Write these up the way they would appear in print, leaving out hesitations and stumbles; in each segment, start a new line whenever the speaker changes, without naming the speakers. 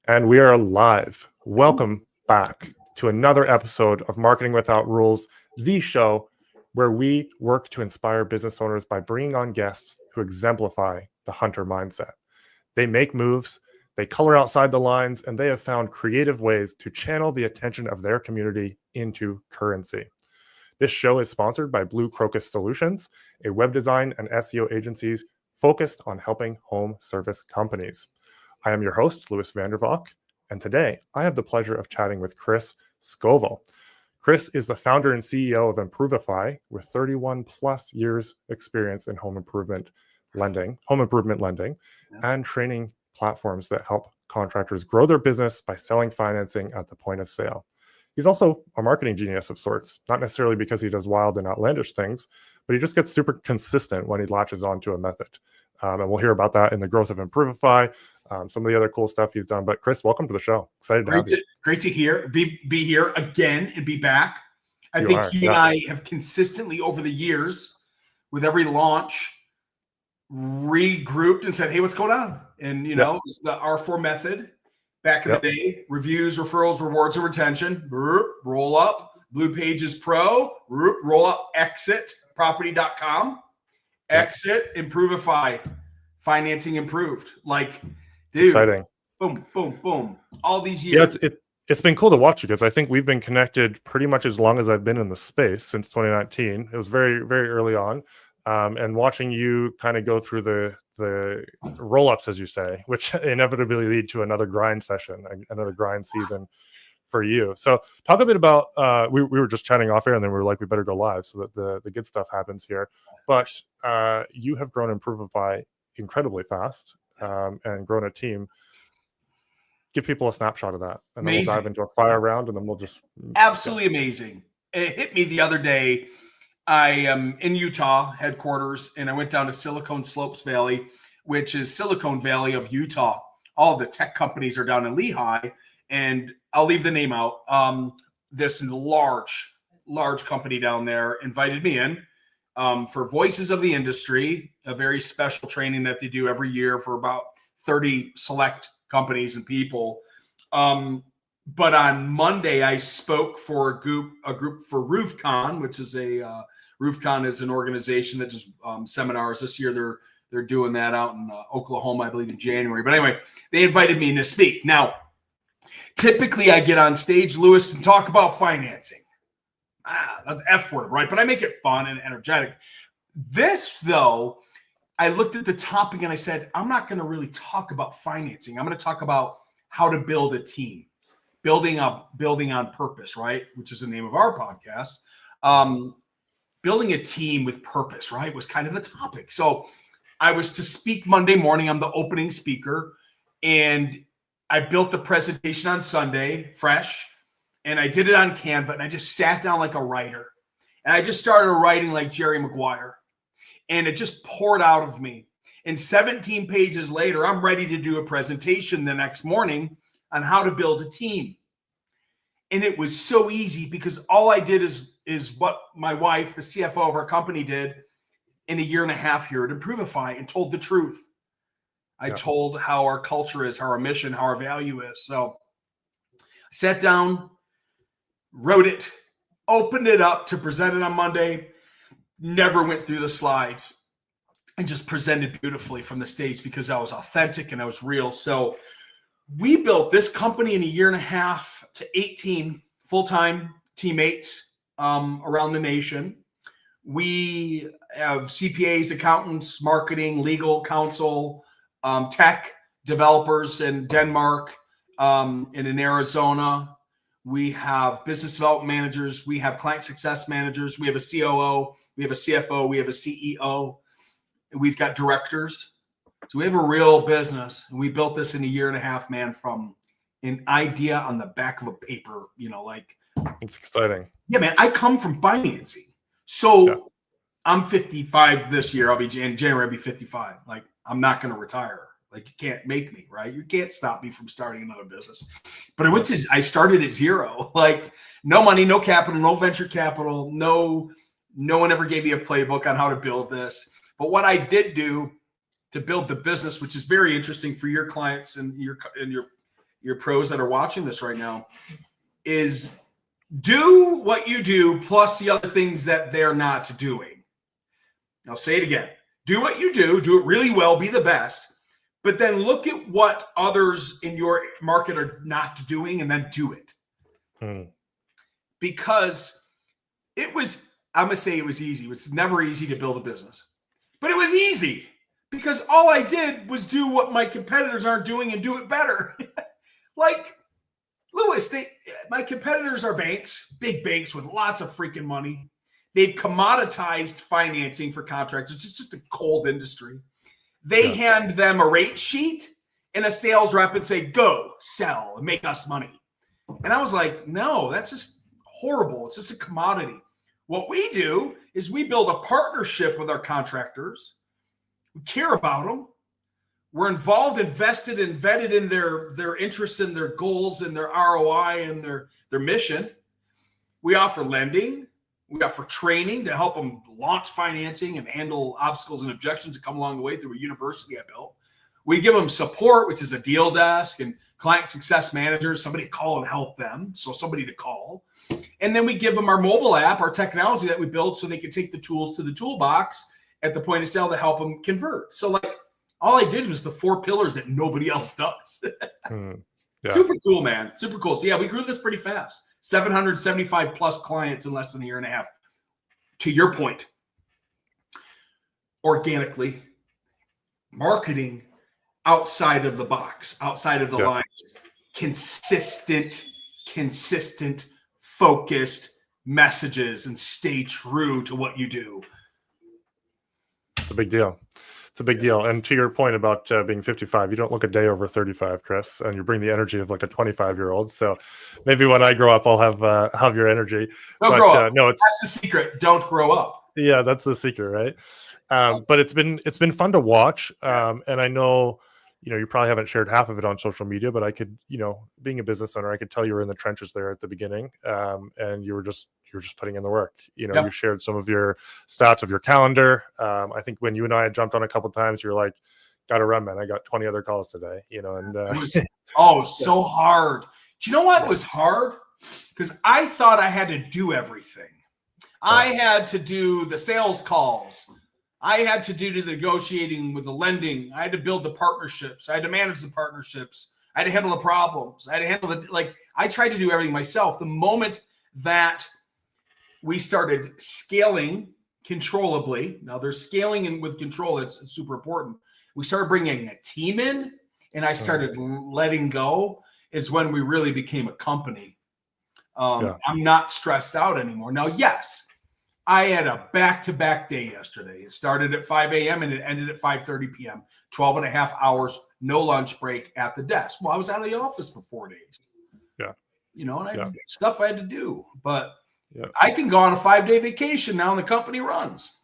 And we are live. Welcome back to another episode of Marketing Without Rules, the show where we work to inspire business owners by bringing on guests who exemplify the hunter mindset. They make moves, they color outside the lines, and they have found creative ways to channel the attention of their community into currency. This show is sponsored by Blue Crocus Solutions, a web design and SEO agency focused on helping home service companies. I am your host, Louis Vandervalk, and today I have the pleasure of chatting with Chris Scoville. Chris is the founder and CEO of Improvify with 31 plus years experience in home improvement lending, and training platforms that help contractors grow their business by selling financing at the point of sale. He's also a marketing genius of sorts, not necessarily because he does wild and outlandish things, but he just gets super consistent when he latches onto a method. And we'll hear about that in the growth of Improvify, some of the other cool stuff he's done. But Chris, welcome to the show. Excited to have you.
Great to hear, be here again and be back. I think you and I have consistently over the years, with every launch, regrouped and said, hey, what's going on? And, it's the R4 method. Back in the day, reviews, referrals, rewards, and retention. Roll up. Blue Pages Pro. Roll up. Exit. Property.com. Exit. Improvify. Financing improved. Like, dude.
Exciting.
Boom, boom, boom. All these years.
Yeah, it's been cool to watch you because I think we've been connected pretty much as long as I've been in the space since 2019. It was very, very early on. And watching you kind of go through the roll-ups, as you say, which inevitably lead to another grind session, another grind season for you. So talk a bit about, we were just chatting off air and then we were like, we better go live so that the good stuff happens here. But you have grown Improvify incredibly fast and grown a team. Give people a snapshot of that. And then we'll dive into a fire round and then we'll just.
Absolutely amazing. It hit me the other day. I am in Utah headquarters, and I went down to Silicon Slopes Valley, which is Silicon Valley of Utah. All the tech companies are down in Lehigh, and I'll leave the name out. This large company down there invited me in for Voices of the Industry, a very special training that they do every year for about 30 select companies and people. But on Monday, I spoke for a group for RoofCon, which is RoofCon is an organization that does seminars. This year, they're doing that out in Oklahoma, I believe, in January. But anyway, they invited me to speak. Now, typically, I get on stage, Louis, and talk about financing. The F word, right? But I make it fun and energetic. This, though, I looked at the topic and I said, I'm not going to really talk about financing. I'm going to talk about how to build a team. Building on purpose, right? Which is the name of our podcast. Building a team with purpose, right? Was kind of the topic. So I was to speak Monday morning. I'm the opening speaker. And I built the presentation on Sunday, fresh. And I did it on Canva. And I just sat down like a writer. And I just started writing like Jerry Maguire. And it just poured out of me. And 17 pages later, I'm ready to do a presentation the next morning on how to build a team. And it was so easy because all I did is what my wife, the CFO of our company, did in a year and a half here at Improvify, and told the truth. I told how our culture is, how our mission, how our value is. So I sat down, wrote it, opened it up to present it on Monday, never went through the slides, and just presented beautifully from the stage because I was authentic and I was real. So we built this company in a year and a half to 18 full-time teammates around the nation. We have CPAs, accountants, marketing, legal counsel, tech developers in Denmark and in Arizona. We have business development managers. We have client success managers. We have a COO. We have a CFO. We have a CEO. And we've got directors. So we have a real business, and we built this in a year and a half, man, from an idea on the back of a paper,
It's exciting.
Yeah, man, I come from financing. So I'm 55 this year. I'll be in January, I'll be 55. Like, I'm not going to retire. Like, you can't make me, right? You can't stop me from starting another business. But I started at zero, like no money, no capital, no venture capital. No one ever gave me a playbook on how to build this. But what I did do to build the business, which is very interesting for your clients and your your pros that are watching this right now, is do what you do plus the other things that they're not doing. I'll say it again. Do what you do it really well, be the best, but then look at what others in your market are not doing and then do it. Because I'm going to say it was easy. It's never easy to build a business, but it was easy because all I did was do what my competitors aren't doing and do it better. Like Lewis, my competitors are banks, big banks with lots of freaking money. They've commoditized financing for contractors. It's just a cold industry. They hand them a rate sheet and a sales rep and say, go sell and make us money. And I was like, no, that's just horrible. It's just a commodity. What we do is we build a partnership with our contractors. We care about them. We're involved, invested, and vetted in their interests and their goals and their ROI and their mission. We offer lending. We offer training to help them launch financing and handle obstacles and objections that come along the way through a university I built. We give them support, which is a deal desk and client success managers, somebody to call and help them. So somebody to call. And then we give them our mobile app, our technology that we build so they can take the tools to the toolbox at the point of sale to help them convert. So like all I did was the 4 pillars that nobody else does. Super cool, man. Super cool. So yeah, we grew this pretty fast. 775 plus clients in less than a year and a half. To your point, organically, marketing outside of the box, outside of the lines, consistent, focused messages, and stay true to what you do.
It's a big deal. It's a big deal. And to your point about being 55, you don't look a day over 35, Chris, and you bring the energy of like a 25-year-old. So maybe when I grow up, I'll have your energy.
Don't grow up. No, that's the secret. Don't grow up.
Yeah, that's the secret, right? But it's been fun to watch. And I know, you probably haven't shared half of it on social media, but I could, being a business owner, I could tell you were in the trenches there at the beginning, and you were just putting in the work. You shared some of your stats of your calendar. I think when you and I had jumped on a couple of times, you were like, "Got to run, man! I got 20 other calls today." And
it was so hard. Do you know what was hard? Because I thought I had to do everything. I had to do the sales calls. I had to do the negotiating with the lending. I had to build the partnerships. I had to manage the partnerships. I had to handle the problems. I had to handle I tried to do everything myself. The moment that we started scaling controllably, now there's scaling and with control, that's super important. We started bringing a team in and I started letting go is when we really became a company. I'm not stressed out anymore. Now, yes, I had a back-to-back day yesterday. It started at 5 a.m. and it ended at 5:30 p.m. 12 and a half hours, no lunch break at the desk. Well, I was out of the office for 4 days.
Yeah.
And I had stuff I had to do. But I can go on a 5-day vacation now and the company runs.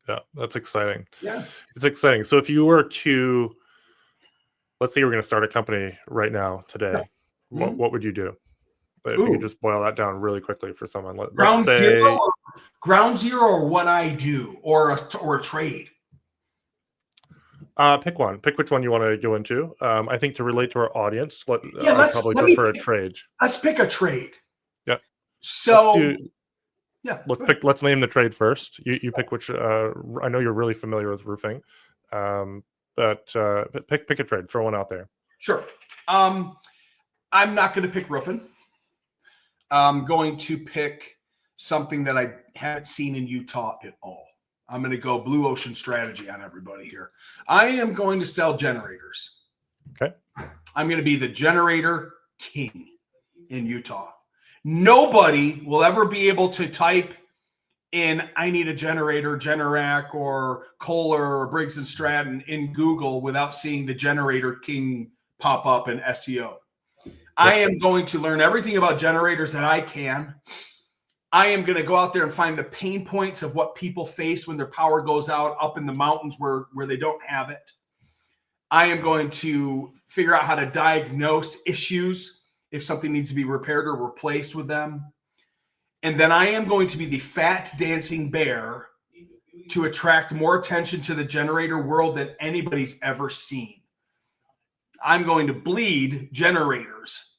Yeah, that's exciting.
Yeah.
It's exciting. So if you were to, let's say you were going to start a company right now, today, what would you do? If you could just boil that down really quickly for someone. Let's say
ground zero or what I do or a trade.
Pick one. Pick which one you want to go into. I think to relate to our audience, I'd probably prefer a trade.
Let's pick a trade.
Yeah.
So
let's name the trade first. You pick which. I know you're really familiar with roofing, but pick a trade. Throw one out there.
Sure. I'm not going to pick roofing. I'm going to pick something that I haven't seen in Utah at all. I'm going to go blue ocean strategy on everybody here. I am going to sell generators.
Okay.
I'm going to be the generator king in Utah. Nobody will ever be able to type in, I need a generator, Generac or Kohler or Briggs & Stratton in Google without seeing the generator king pop up in SEO. I am going to learn everything about generators that I can. I am going to go out there and find the pain points of what people face when their power goes out up in the mountains where they don't have it. I am going to figure out how to diagnose issues if something needs to be repaired or replaced with them. And then I am going to be the fat dancing bear to attract more attention to the generator world than anybody's ever seen. I'm going to bleed generators.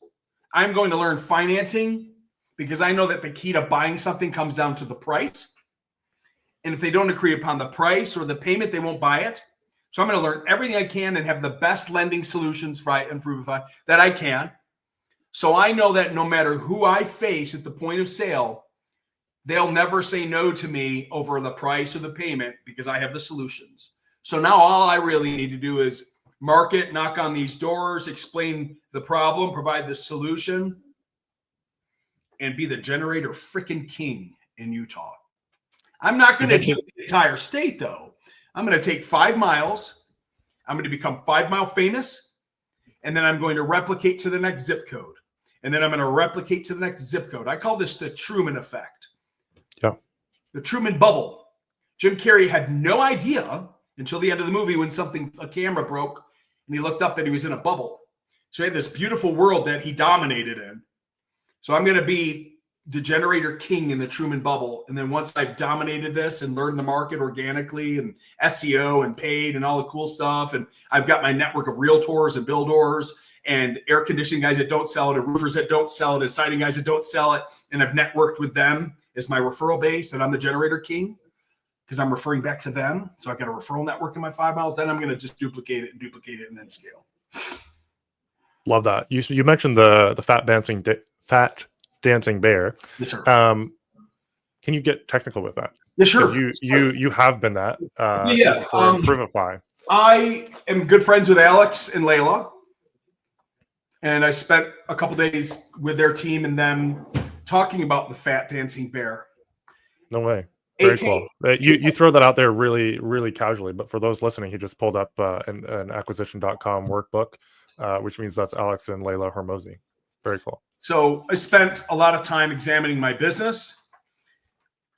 I'm going to learn financing because I know that the key to buying something comes down to the price. And if they don't agree upon the price or the payment, they won't buy it. So I'm going to learn everything I can and have the best lending solutions for Improvify that I can. So I know that no matter who I face at the point of sale, they'll never say no to me over the price or the payment because I have the solutions. So now all I really need to do is market, knock on these doors, explain the problem, provide the solution, and be the generator freaking king in Utah. I'm not going to do the entire state, though. I'm going to take 5 miles. I'm going to become 5 mile famous. And then I'm going to replicate to the next zip code. And then I'm going to replicate to the next zip code. I call this the Truman effect.
Yeah.
The Truman bubble. Jim Carrey had no idea until the end of the movie when a camera broke and he looked up that he was in a bubble. So he had this beautiful world that he dominated in. So I'm going to be the generator king in the Truman bubble. And then once I've dominated this and learned the market organically and SEO and paid and all the cool stuff, and I've got my network of realtors and builders and air conditioning guys that don't sell it, and roofers that don't sell it, and siding guys that don't sell it, and I've networked with them as my referral base, and I'm the generator king because I'm referring back to them. So I've got a referral network in my 5 miles. Then I'm going to just duplicate it and then scale.
Love that. You mentioned the fat dancing bear.
Yes, sir.
Can you get technical with that?
Yeah, sure.
You have been that. For Improvify.
I am good friends with Alex and Layla, and I spent a couple days with their team and them talking about the fat dancing bear.
No way. Very cool. You throw that out there really, really casually, but for those listening, he just pulled up an acquisition.com workbook, which means that's Alex and Layla Hormozi. Very cool.
So I spent a lot of time examining my business,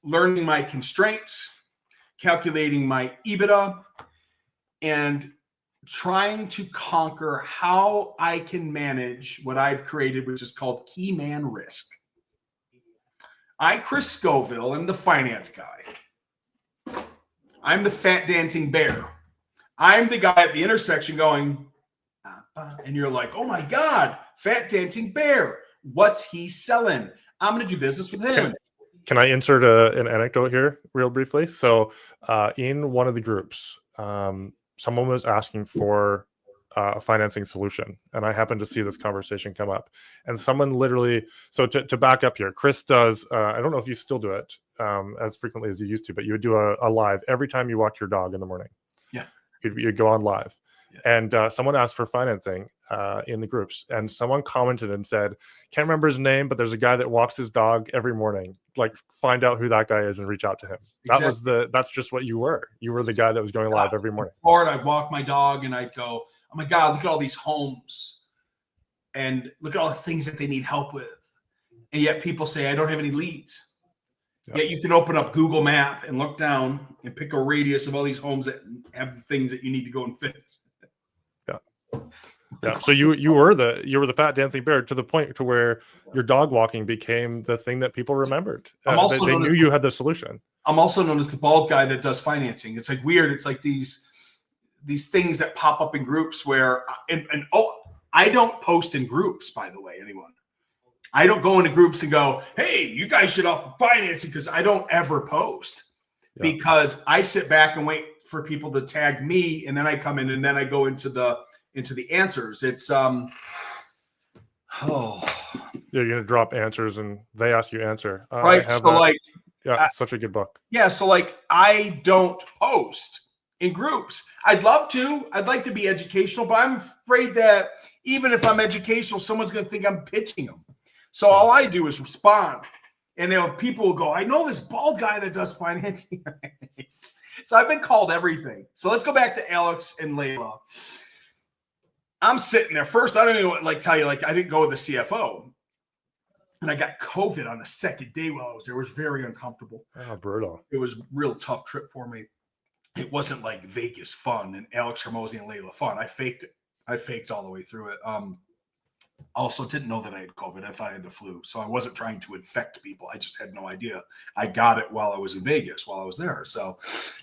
learning my constraints, calculating my EBITDA, and trying to conquer how I can manage what I've created, which is called key man risk. Chris Scoville, am the finance guy. I'm the fat dancing bear. I'm the guy at the intersection going, and you're like, oh my God, fat dancing bear. What's he selling? I'm going to do business with him.
Can I insert an anecdote here real briefly? So in one of the groups, someone was asking for a financing solution, and I happened to see this conversation come up, and someone literally, so to back up here, Chris does, I don't know if you still do it as frequently as you used to, but you would do a live every time you walk your dog in the morning.
Yeah.
You'd go on live.
Yeah.
And someone asked for financing in the groups, and someone commented and said, can't remember his name, but there's a guy that walks his dog every morning. Like, find out who that guy is and reach out to him. Exactly. That's just what you were. You were the guy that was going live every morning.
Or I'd walk my dog and I'd go, oh my God, look at all these homes and look at all the things that they need help with. And yet people say, I don't have any leads. Yep. Yet you can open up Google Map and look down and pick a radius of all these homes that have the things that you need to go and fix.
Yeah. So you were the fat dancing bear to the point to where your dog walking became the thing that people remembered. They knew you had the solution.
I'm also known as the bald guy that does financing. It's like weird. It's like these things that pop up in groups where I don't post in groups, by the way, anyone. I don't go into groups and go, hey, you guys should offer financing, because I don't ever post because I sit back and wait for people to tag me, and then I come in and then I go into the answers. It's you're
gonna drop answers and they ask you answer.
Right. So
it's such a good book.
Yeah. So I don't post in groups. I'd love to. I'd like to be educational, but I'm afraid that even if I'm educational, someone's gonna think I'm pitching them. So all I do is respond. And people will go, I know this bald guy that does financing. So I've been called everything. So let's go back to Alex and Layla. I'm sitting there. First, I don't even tell you, I didn't go with the CFO. And I got COVID on the second day while I was there. It was very uncomfortable.
Oh, brutal.
It was a real tough trip for me. It wasn't like Vegas fun and Alex Hormozi and Layla fun. I faked it. I faked all the way through it. Also didn't know that I had COVID. I thought I had the flu. So I wasn't trying to infect people. I just had no idea. I got it while I was in Vegas, while I was there. So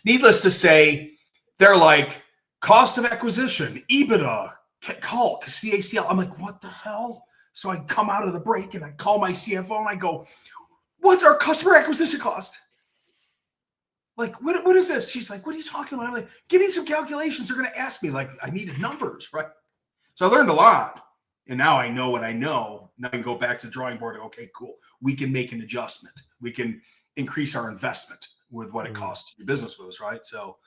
needless to say, they're like, cost of acquisition, EBITDA, call CACL. I'm like, what the hell? So I come out of the break and I call my CFO and I go, what's our customer acquisition cost? Like, what is this? She's like, what are you talking about? I'm like, give me some calculations. They're going to ask me. Like, I needed numbers, right? So I learned a lot. And now I know what I know. Now I can go back to the drawing board. Okay, cool. We can make an adjustment. We can increase our investment with what it costs to do business with us, right? So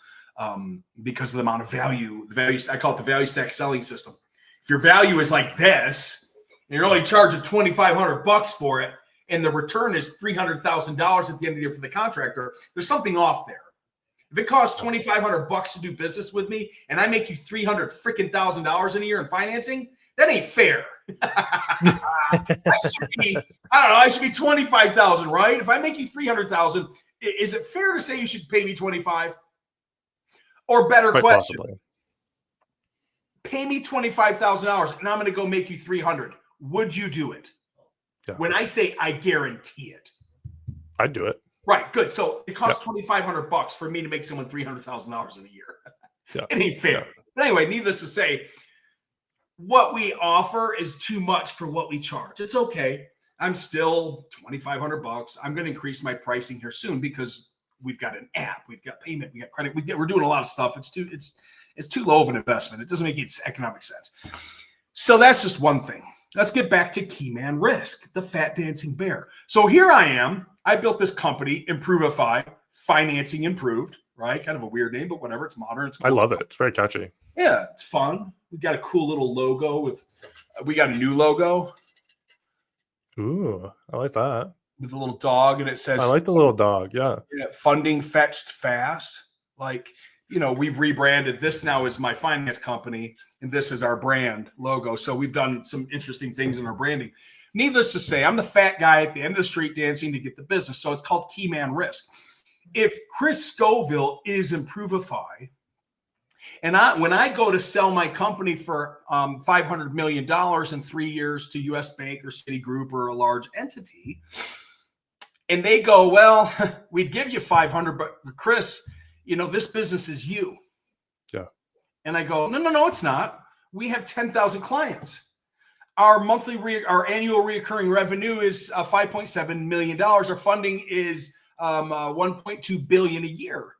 because of the amount of value, I call it the value stack selling system. If your value is like this, and you're only charging $2,500 for it, and the return is $300,000 at the end of the year for the contractor, there's something off there. If it costs $2,500 to do business with me, and I make you $300,000 in a year in financing, that ain't fair. I should be 25,000, right? If I make you 300,000, is it fair to say you should pay me 25? Or better
Quite
question,
possibly.
pay me $25,000 and I'm going to go make you 300. Would you do it?
Yeah.
When I say I guarantee it,
I'd do it.
right? Good. So it costs $2,500 for me to make someone $300,000 in a year.
Yeah.
It ain't fair.
Yeah.
But anyway, needless to say, what we offer is too much for what we charge. It's okay. I'm still $2,500. I'm going to increase my pricing here soon because we've got an app, we've got payment, we got credit, we're doing a lot of stuff. It's too low of an investment. It doesn't make economic sense. So that's just one thing. Let's get back to Key Man Risk, the fat dancing bear. So here I am. I built this company, Improvify, Financing Improved, right? Kind of a weird name, but whatever. It's modern. It's cool.
I love it. It's very catchy.
Yeah, it's fun. We got a cool little logo we got a new logo.
Ooh, I like that.
With a little dog, and it says,
I like the little dog. Yeah.
Funding fetched fast. Like, we've rebranded. This now is my finance company, and this is our brand logo. So we've done some interesting things in our branding. Needless to say, I'm the fat guy at the end of the street dancing to get the business. So it's called Key Man Risk. If Chris Scoville is Improvify, and when I go to sell my company for $500 million in 3 years to U.S. Bank or Citigroup or a large entity, and they go, well, we'd give you 500, but Chris, this business is you.
Yeah. And
I go, no, it's not. We have 10,000 clients. Our annual recurring revenue is $5.7 million. Our funding is $1.2 billion a year.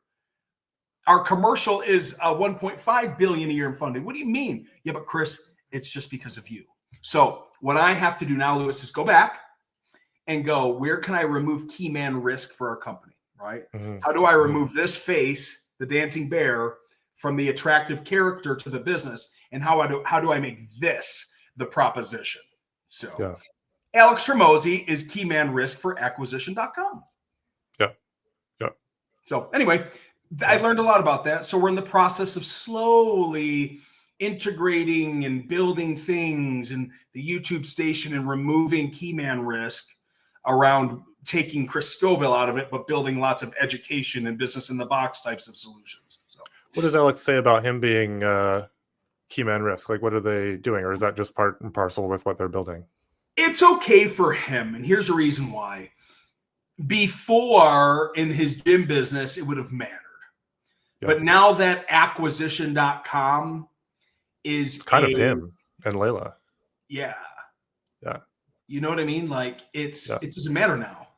Our commercial is $1.5 billion a year in funding. What do you mean? Yeah, but Chris, it's just because of you. So what I have to do now, Lewis, is go back and go, where can I remove Key Man Risk for our company, right? Mm-hmm. How do I remove this face, the dancing bear, from the attractive character to the business? And how do I make this the proposition? So Alex Tramosi is Key Man Risk for acquisition.com.
Yeah. Yeah.
So anyway, I learned a lot about that. So we're in the process of slowly integrating and building things in the YouTube station and removing Key Man Risk around taking Chris Scoville out of it, but building lots of education and business in the box types of solutions. So
what does Alex say about him being Key Man Risk? Like, what are they doing? Or is that just part and parcel with what they're building?
It's okay for him. And here's the reason why. Before, in his gym business, it would have mattered. But now that acquisition.com is
kind of him and Layla.
Yeah.
Yeah.
You know what I mean? Like it doesn't matter now.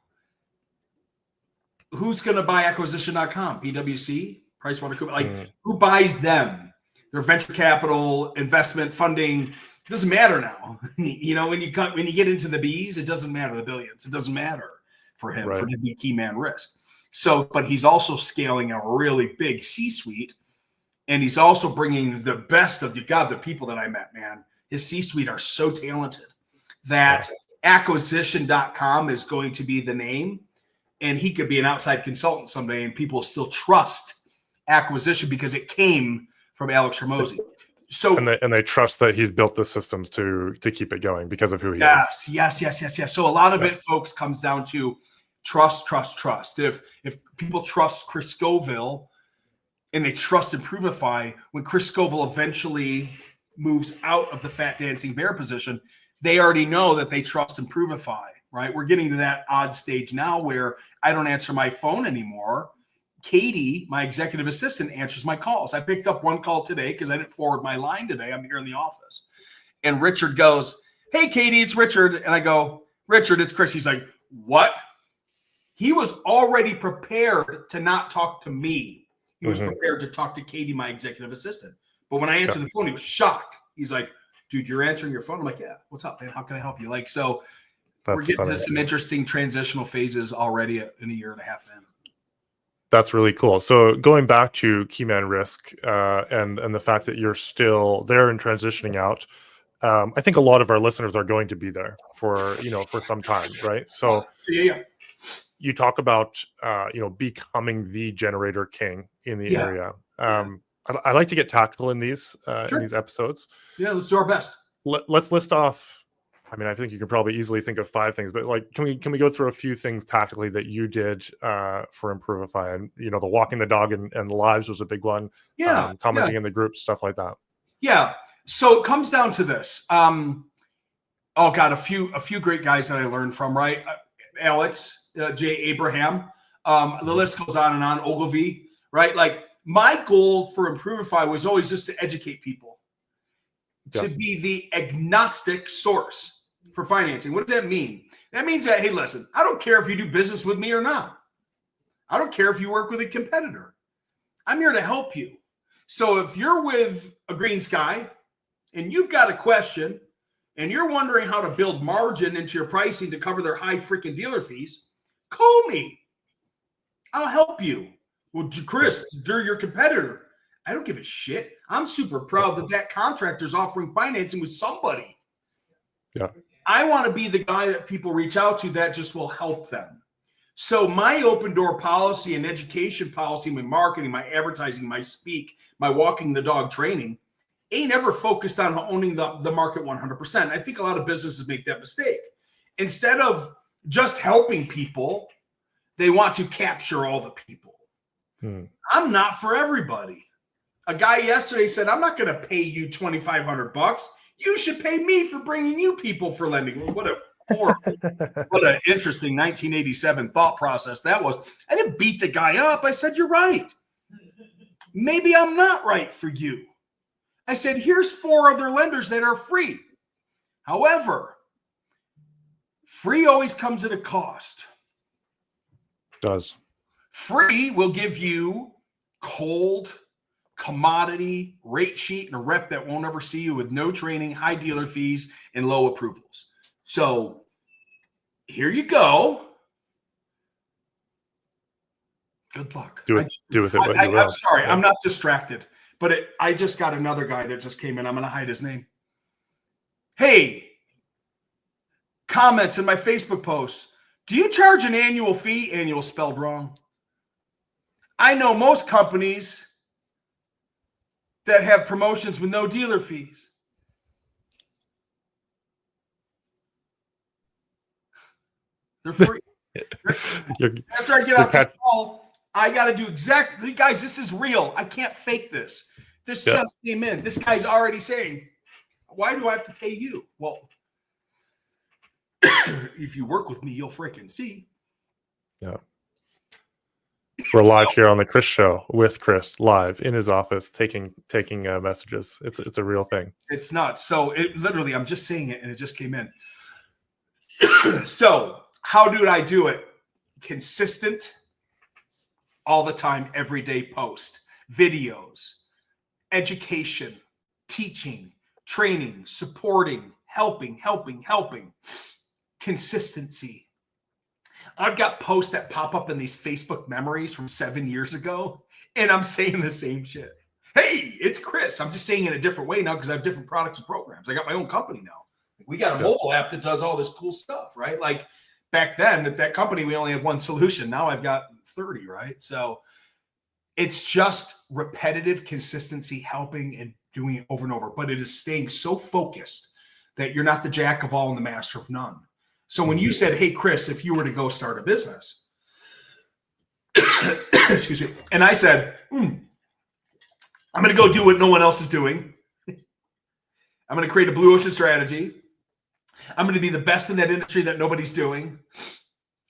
Who's going to buy acquisition.com? PwC, PricewaterhouseCoopers, like who buys them? Their venture capital, investment, funding. It doesn't matter now. When you get into the B's, it doesn't matter, the billions. It doesn't matter for him, for him to be Key Man Risk. So, but he's also scaling a really big C-suite, and he's also bringing the best of the people that I met, man. His C-suite are so talented that acquisition.com is going to be the name, and he could be an outside consultant someday, and people still trust acquisition because it came from Alex Tramosi. So
and they trust that he's built the systems to keep it going because of who he
is. Yes. So a lot of it, folks, comes down to trust. If people trust Chris Scoville and they trust Improvify, when Chris Scoville eventually moves out of the fat dancing bear position, they already know that they trust Improvify, right? We're getting to that odd stage now where I don't answer my phone anymore Katie, my executive assistant, answers my calls. I picked up one call today because I didn't forward my line today. I'm here in the office. And Richard goes, "Hey, Katie, it's Richard." And I go, "Richard, it's Chris." He's like, "What?" He was already prepared to not talk to me. He was prepared to talk to Katie, my executive assistant. But when I answered the phone, he was shocked. He's like, "Dude, you're answering your phone?" I'm like, "Yeah, what's up, man? How can I help you?" Like, so we're getting to some interesting transitional phases already in a year and a half in.
That's really cool. So going back to key man risk and the fact that you're still there and transitioning out, I think a lot of our listeners are going to be there for some time, right? So you talk about becoming the generator king in the area. I like to get tactical in these episodes.
Yeah, let's do our best.
Let's list off. I mean, I think you can probably easily think of 5 things, but like, can we go through a few things tactically that you did for Improvify? And the walking the dog and lives was a big one. Commenting in the group, stuff like that. Yeah.
So it comes down to this. Oh God, a few great guys that I learned from, right? Alex, J. Abraham. The list goes on and on. Ogilvy, right? Like, my goal for Improvify was always just to educate people, to be the agnostic source for financing. What does that mean? That means that, hey, listen, I don't care if you do business with me or not. I don't care if you work with a competitor. I'm here to help you. So if you're with a Green Sky and you've got a question and you're wondering how to build margin into your pricing to cover their high freaking dealer fees, call me. I'll help you. Well, Chris, they're your competitor. I don't give a shit. I'm super proud that contractor's offering financing with somebody.
Yeah.
I want to be the guy that people reach out to that just will help them. So my open door policy and education policy, my marketing, my advertising, my speak, my walking the dog training ain't ever focused on owning the market 100%. I think a lot of businesses make that mistake. Instead of just helping people, they want to capture all the people. I'm not for everybody. A guy yesterday said, "I'm not going to pay you $2,500. You should pay me for bringing you people for lending." What a horrible, what an interesting 1987 thought process that was. I didn't beat the guy up. I said, "You're right. Maybe I'm not right for you." I said, "Here's 4 other lenders that are free. However, free always comes at a cost."
Does.
Free will give you cold commodity rate sheet and a rep that won't ever see you with no training, high dealer fees, and low approvals. So here you go. Good luck.
Do with it what you will.
I'm sorry. I'm not distracted. But I just got another guy that just came in. I'm going to hide his name. "Hey, comments in my Facebook post. Do you charge an annual fee?" Annual spelled wrong. "I know most companies that have promotions with no dealer fees." They're free. After I get off this call, I got to do exactly, guys, this is real. I can't fake this. This just came in. This guy's already saying, "Why do I have to pay you?" Well, if you work with me, you'll freaking see.
Yeah. We're live here on the Chris Show with Chris, live in his office, taking messages. It's a real thing.
It's nuts. So it literally, I'm just saying it, and it just came in. So how did I do it? Consistent, all the time, everyday post, videos, education, teaching, training, supporting, helping, consistency. I've got posts that pop up in these Facebook memories from 7 years ago, and I'm saying the same shit. "Hey, it's Chris." I'm just saying it a different way now because I have different products and programs. I got my own company now. We got a mobile app that does all this cool stuff, right? Like back then at that company, we only had one solution. Now I've got 30, right? So it's just repetitive consistency, helping and doing it over and over. But it is staying so focused that you're not the jack of all and the master of none. So when you said, "Hey, Chris, if you were to go start a business," excuse me, and I said, "I'm going to go do what no one else is doing. I'm going to create a blue ocean strategy. I'm going to be the best in that industry that nobody's doing.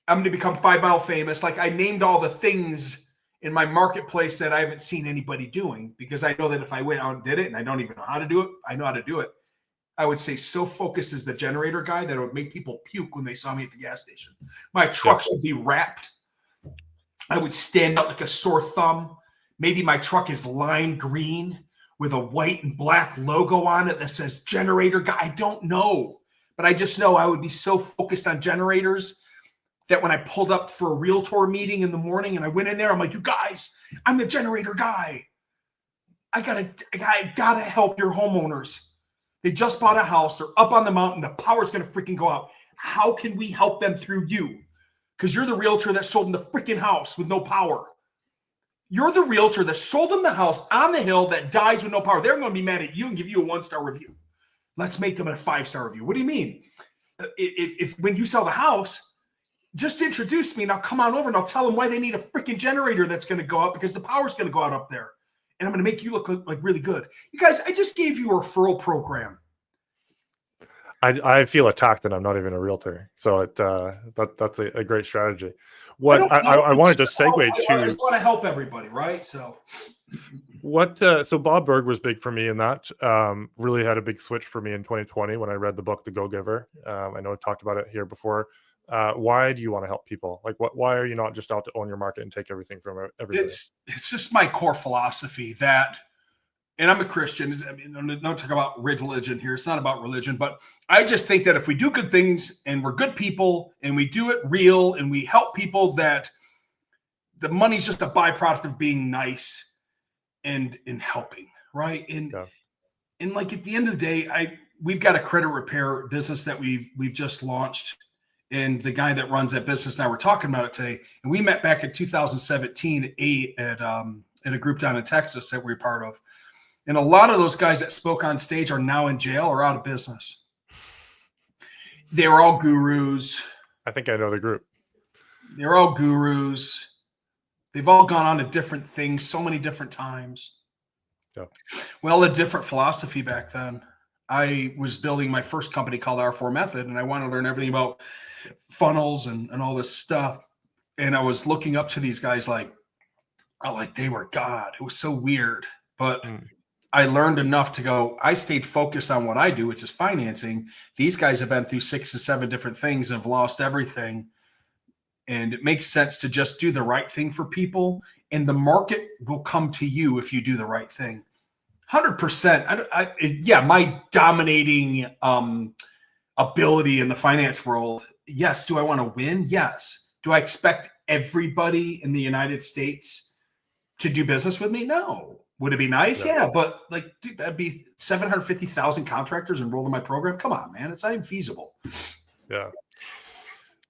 I'm going to become 5 Mile famous." Like, I named all the things in my marketplace that I haven't seen anybody doing, because I know that if I went out and did it, and I don't even know how to do it, I know how to do it. I would say so focused as the generator guy that it would make people puke when they saw me at the gas station. My trucks would be wrapped. I would stand out like a sore thumb. Maybe my truck is lime green with a white and black logo on it that says generator guy. I don't know, but I just know I would be so focused on generators that when I pulled up for a realtor meeting in the morning and I went in there, I'm like, you guys, I'm the generator guy. I gotta help your homeowners. They just bought a house. They're up on the mountain. The power's going to freaking go out. How can we help them through you? Because you're the realtor that sold them the freaking house with no power. You're the realtor that sold them the house on the hill that dies with no power. They're going to be mad at you and give you a 1-star review. Let's make them a 5-star review. What do you mean? If when you sell the house, just introduce me and I'll come on over and I'll tell them why they need a freaking generator that's going to go up because the power's going to go out up there. And I'm going to make you look like really good. You guys, I just gave you a referral program.
I feel attacked that I'm not even a realtor. So that's a great strategy. What I wanted to segue to.
I just want to help everybody, right? So
so Bob Berg was big for me in that. Really had a big switch for me in 2020 when I read the book, The Go-Giver. I know I talked about it here before. Why do you want to help people? Like, why are you not just out to own your market and take everything from everybody?
It's just my core philosophy that, and I'm a Christian. I mean, I'm not talking about religion here. It's not about religion, but I just think that if we do good things and we're good people and we do it real and we help people, that the money's just a byproduct of being nice and helping, right? And like at the end of the day, we've got a credit repair business that we've just launched. And the guy that runs that business and I were talking about it today. And we met back in 2017 at a group down in Texas that we're part of. And a lot of those guys that spoke on stage are now in jail or out of business. They were all gurus.
I think I know the group.
They're all gurus. They've all gone on to different things so many different times.
Yeah.
Well, a different philosophy back then. I was building my first company called R4 Method, and I wanted to learn everything about funnels and all this stuff. And I was looking up to these guys like they were God. It was so weird. But I learned enough to go, I stayed focused on what I do, which is financing. These guys have been through 6 to 7 different things and have lost everything. And it makes sense to just do the right thing for people. And the market will come to you if you do the right thing. 100%. My dominating ability in the finance world. Yes. Do I want to win? Yes. Do I expect everybody in the United States to do business with me? No. Would it be nice? Yeah. But like, dude, that'd be 750,000 contractors enrolled in my program. Come on, man. It's not even feasible.
Yeah.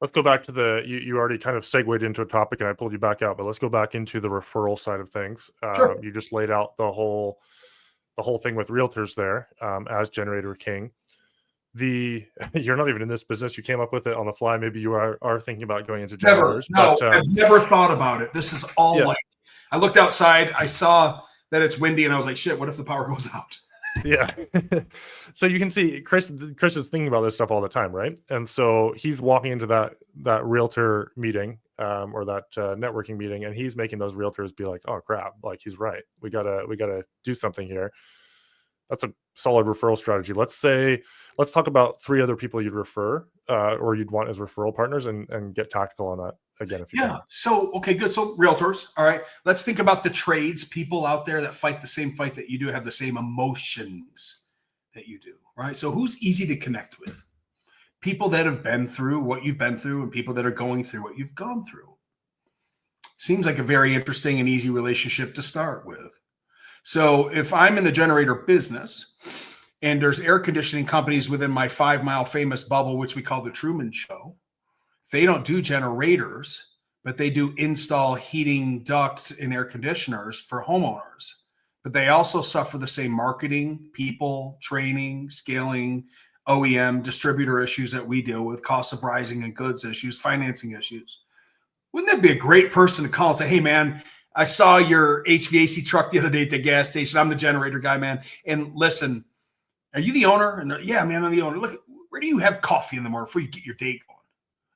Let's go back to you already kind of segued into a topic and I pulled you back out, but let's go back into the referral side of things.
Sure.
You just laid out the whole thing with realtors there as Generator King. You're not even in this business. You came up with it on the fly. Maybe you are thinking about going into generators.
I've never thought about it. This is all like, I looked outside, I saw that it's windy and I was like, shit, what if the power goes out?
Yeah. So you can see Chris is thinking about this stuff all the time, right? And so he's walking into that realtor meeting or that networking meeting, and he's making those realtors be like, oh crap, like he's right. We gotta do something here. That's a solid referral strategy. Let's talk about 3 other people you'd refer or you'd want as referral partners and get tactical on that again. If you can.
So, okay, good. So realtors. All right. Let's think about the trades, people out there that fight the same fight that you do, have the same emotions that you do, right? So who's easy to connect with? People that have been through what you've been through and people that are going through what you've gone through. Seems like a very interesting and easy relationship to start with. So if I'm in the generator business and there's air conditioning companies within my 5-mile famous bubble, which we call the Truman Show, they don't do generators, but they do install heating, duct, and air conditioners for homeowners. But they also suffer the same marketing, people, training, scaling, OEM, distributor issues that we deal with, cost of rising and goods issues, financing issues. Wouldn't that be a great person to call and say, hey, man, I saw your HVAC truck the other day at the gas station. I'm the generator guy, man. And listen, are you the owner? And yeah, man, I'm the owner. Look, where do you have coffee in the morning before you get your day going?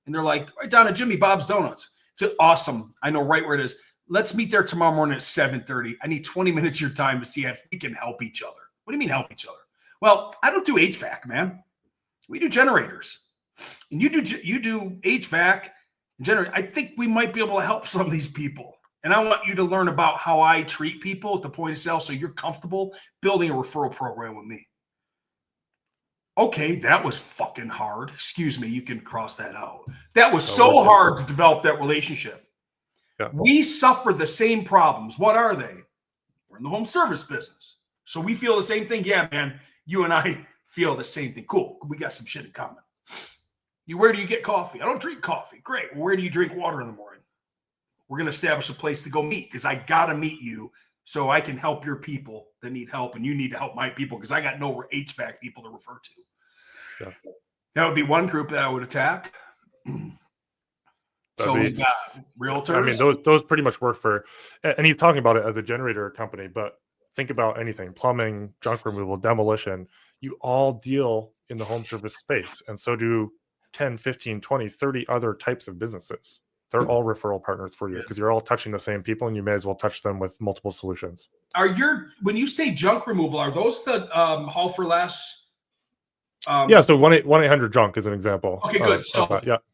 And they're like, right down at Jimmy Bob's Donuts. It's awesome. I know right where it is. let's meet there tomorrow morning at 7:30. I need 20 minutes of your time to see if we can help each other. What do you mean help each other? Well, I don't do HVAC, man. We do generators. And you do HVAC and generator. I think we might be able to help some of these people. And I want you to learn about how I treat people at the point of sale so you're comfortable building a referral program with me. Okay, that was fucking hard. Excuse me, you can cross that out. That was so hard to develop that relationship. Yeah. We suffer the same problems. What are they? We're in the home service business. So we feel the same thing. Yeah, man, you and I feel the same thing. Cool. We got some shit in common. Where do you get coffee? I don't drink coffee. Great. Well, where do you drink water in the morning? We're going to establish a place to go meet because I got to meet you so I can help your people that need help. And you need to help my people because I got no HVAC people to refer to. Yeah. That would be one group that I would attack. So we got realtors.
I mean, those pretty much work for, and he's talking about it as a generator company, but think about anything, plumbing, junk removal, demolition, you all deal in the home service space. And so do 10, 15, 20, 30 other types of businesses. They're all referral partners for you because you're all touching the same people and you may as well touch them with multiple solutions.
When you say junk removal, are those the haul for less?
Yeah, so 1-800-JUNK is an example.
Okay, good.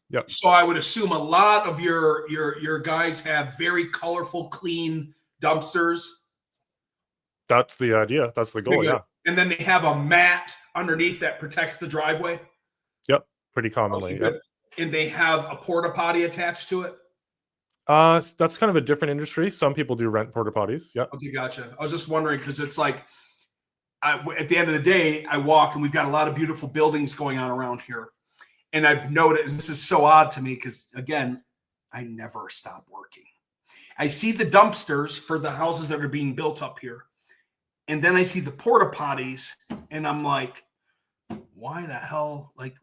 Yeah.
So I would assume a lot of your guys have very colorful, clean dumpsters.
That's the idea. That's the goal. Yeah.
And then they have a mat underneath that protects the driveway.
Yep, pretty commonly.
Okay, and they have a porta potty attached to it.
That's kind of a different industry. Some people do rent porta potties. Yeah.
Okay, gotcha. I was just wondering because it's like. At the end of the day, I walk and we've got a lot of beautiful buildings going on around here. And I've noticed, this is so odd to me because, again, I never stop working. I see the dumpsters for the houses that are being built up here. And then I see the porta potties and I'm like, why the hell? Like,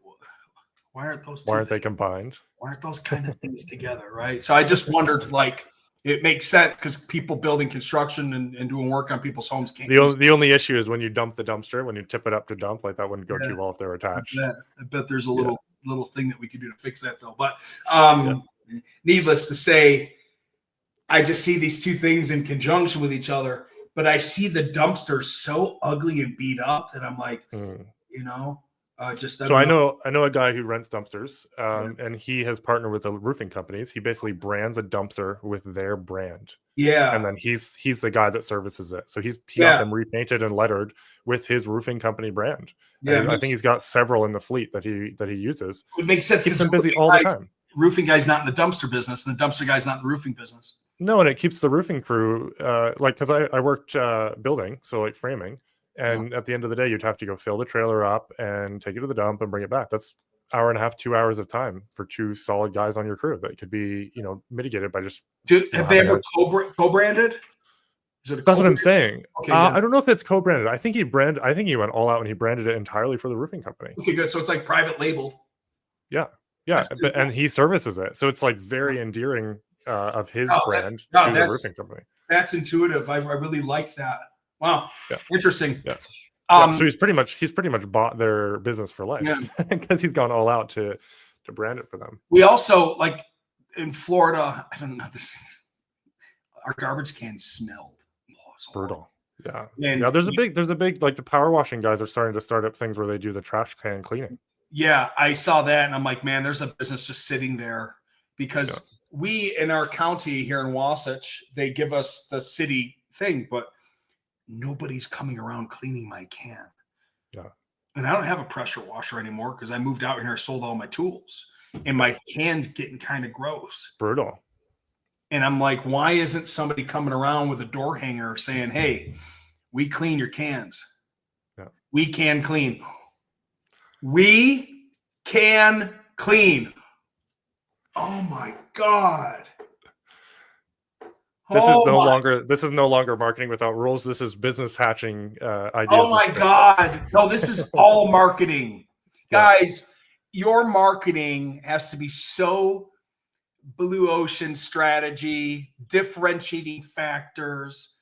why aren't those two
Why aren't they combined?
Why aren't those kind of things together, right? So I just wondered, like, it makes sense because people building construction and doing work on people's homes can't.
The only issue is when you dump the dumpster, when you tip it up to dump, like that wouldn't go too well if they're attached.
I bet there's a little thing that we could do to fix that though. But needless to say, I just see these two things in conjunction with each other. But I see the dumpster so ugly and beat up that I'm like,
So I know a guy who rents dumpsters, and he has partnered with the roofing companies. He basically brands a dumpster with their brand.
Yeah.
And then he's the guy that services it. So he got them repainted and lettered with his roofing company brand. Yeah. I think he's got several in the fleet that he uses.
It makes sense
because he's busy all the time.
Roofing guy's not in the dumpster business, and the dumpster guy's not in the roofing business.
No, and it keeps the roofing crew because I worked building, so like framing. And at the end of the day, you'd have to go fill the trailer up and take it to the dump and bring it back. That's hour and a half, 2 hours of time for two solid guys on your crew that could be, mitigated by just.
Have they ever co-branded?
That's what I'm saying.
Okay,
I don't know if it's co-branded. I think he went all out and he branded it entirely for the roofing company.
Okay, good. So it's like private labeled.
Yeah. And he services it, so it's like very endearing of his brand to the roofing company.
That's intuitive. I really like that. Wow. Yeah. Interesting.
Yeah. So he's pretty much bought their business for life because he's gone all out to brand it for them.
We also, like in Florida, I don't know this. Our garbage cans smelled.
Brutal. Yeah. There's a big like the power washing guys are starting to start up things where they do the trash can cleaning.
Yeah, I saw that and I'm like, man, there's a business just sitting there because we in our county here in Wasatch, they give us the city thing, but nobody's coming around cleaning my can.
Yeah.
And I don't have a pressure washer anymore because I moved out here, sold all my tools, and my can's getting kind of gross.
Brutal.
And I'm like, why isn't somebody coming around with a door hanger saying, hey, we clean your cans.
Yeah.
We can clean. We can clean. Oh my God.
This is no longer marketing without rules. This is business hatching ideas.
Oh my God. No, this is all marketing. Guys, your marketing has to be so blue ocean strategy, differentiating factors,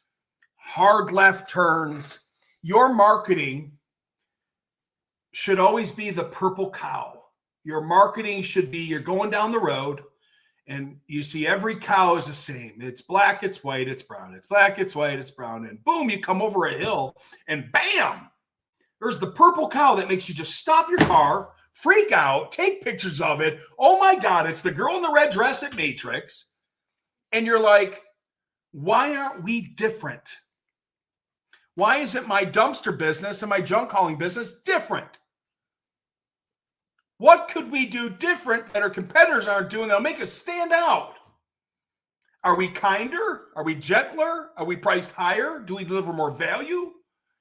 hard left turns. Your marketing should always be the purple cow. Your marketing should be you're going down the road And you see every cow is the same. It's black, it's white, it's brown. It's black, it's white, it's brown. And boom, you come over a hill and bam, there's the purple cow that makes you just stop your car, freak out, take pictures of it. Oh my God, it's the girl in the red dress at Matrix. And you're like, why aren't we different? Why isn't my dumpster business and my junk hauling business different? What could we do different that our competitors aren't doing that'll make us stand out? Are we kinder? Are we gentler? Are we priced higher? Do we deliver more value?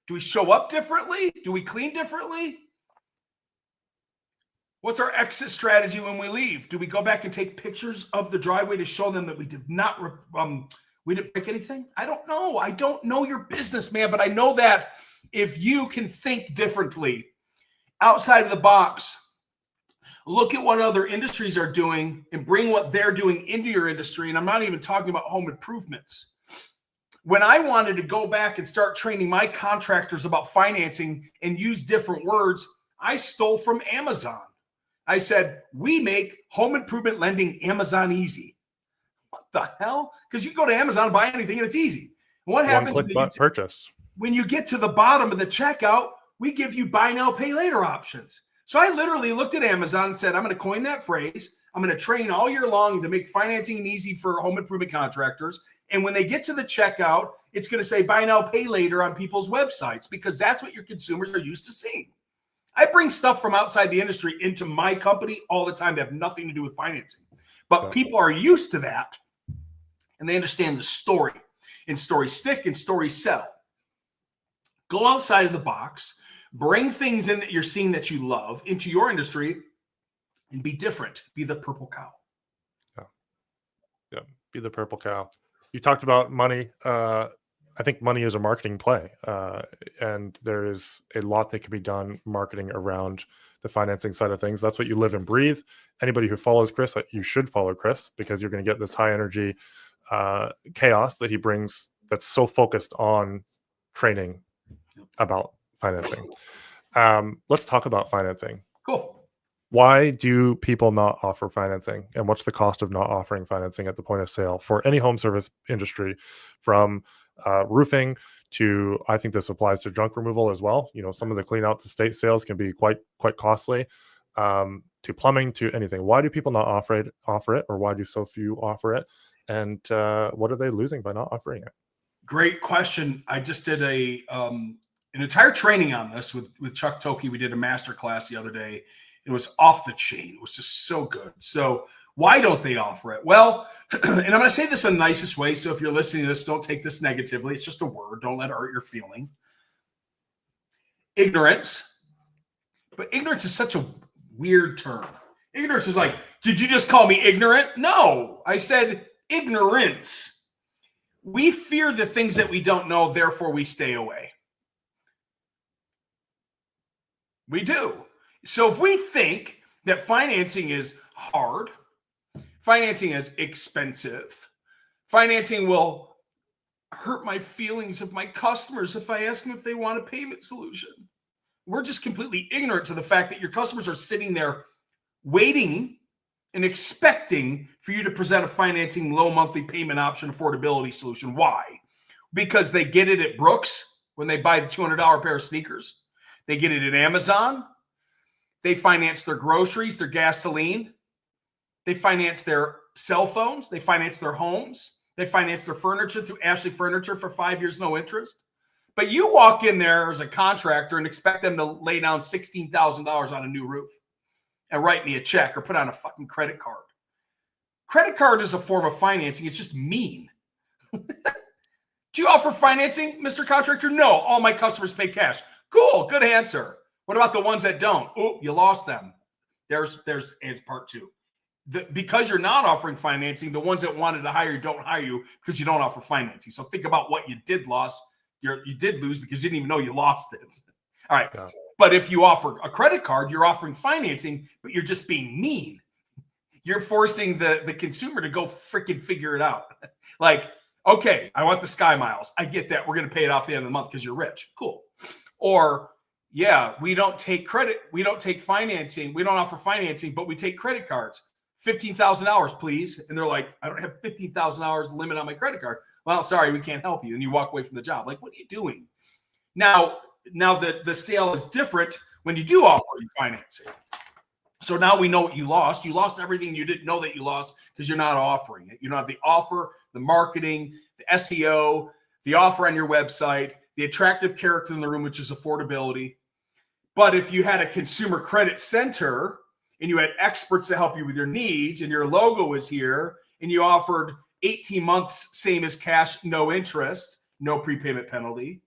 Do we show up differently? Do we clean differently? What's our exit strategy when we leave? Do we go back and take pictures of the driveway to show them that we did not we didn't break anything? I don't know. I don't know your business, man, but I know that if you can think differently, outside of the box, look at what other industries are doing and bring what they're doing into your industry. And I'm not even talking about home improvements. When I wanted to go back and start training my contractors about financing and use different words, I stole from Amazon. I said, we make home improvement lending Amazon easy. What the hell? Because you go to Amazon and buy anything and it's easy. And what happens
purchase.
When you get to the bottom of the checkout, we give you buy now, pay later options. So I literally looked at Amazon and said, I'm going to coin that phrase. I'm going to train all year long to make financing easy for home improvement contractors. And when they get to the checkout, it's going to say buy now, pay later on people's websites because that's what your consumers are used to seeing. I bring stuff from outside the industry into my company all the time that have nothing to do with financing. But people are used to that and they understand the story. And stories stick and stories sell. Go outside of the box. Bring things in that you're seeing that you love into your industry and be different. Be the purple cow.
Yeah. Be the purple cow. You talked about money. I think money is a marketing play. And there is a lot that can be done marketing around the financing side of things. That's what you live and breathe. Anybody who follows Chris, you should follow Chris because you're going to get this high energy chaos that he brings that's so focused on training about financing. Let's talk about financing.
Cool.
Why do people not offer financing? And what's the cost of not offering financing at the point of sale for any home service industry, from roofing to, I think this applies to junk removal as well. You know, some of the clean out to state sales can be quite costly, to plumbing, to anything. Why do people not offer it, or why do so few offer it? And what are they losing by not offering it?
Great question. I just did an entire training on this with Chuck Toki. We did a master class the other day. It was off the chain. It was just so good. So why don't they offer it? Well, and I'm going to say this in the nicest way. So if you're listening to this, don't take this negatively. It's just a word. Don't let it hurt your feeling. Ignorance. But ignorance is such a weird term. Ignorance is like, did you just call me ignorant? No, I said ignorance. We fear the things that we don't know, therefore we stay away. We do. So if we think that financing is hard, financing is expensive, financing will hurt my feelings of my customers if I ask them if they want a payment solution, we're just completely ignorant to the fact that your customers are sitting there waiting and expecting for you to present a financing low monthly payment option affordability solution. Why? Because they get it at Brooks when they buy the $200 pair of sneakers. They get it at Amazon. They finance their groceries, their gasoline. They finance their cell phones. They finance their homes. They finance their furniture through Ashley Furniture for 5 years, no interest. But you walk in there as a contractor and expect them to lay down $16,000 on a new roof and write me a check or put on a fucking credit card. Credit card is a form of financing. It's just mean. Do you offer financing, Mr. Contractor? No, all my customers pay cash. Cool, good answer. What about the ones that don't? Oh, you lost them. There's part two. Because you're not offering financing, the ones that wanted to hire you don't hire you because you don't offer financing. So think about what you did lose. You did lose because you didn't even know you lost it. All right. Yeah. But if you offer a credit card, you're offering financing, but you're just being mean. You're forcing the consumer to go freaking figure it out. Like, okay, I want the Sky Miles. I get that. We're going to pay it off the end of the month because you're rich. Cool. Or, yeah, we don't take credit. We don't take financing. We don't offer financing, but we take credit cards. $15,000, please. And they're like, I don't have $15,000 limit on my credit card. Well, sorry, we can't help you. And you walk away from the job. Like, what are you doing? Now that the sale is different when you do offer financing. So now we know what you lost. You lost everything you didn't know that you lost because you're not offering it. You don't have the offer, the marketing, the SEO, the offer on your website, the attractive character in the room, which is affordability. But if you had a consumer credit center and you had experts to help you with your needs and your logo was here and you offered 18 months, same as cash, no interest, no prepayment penalty,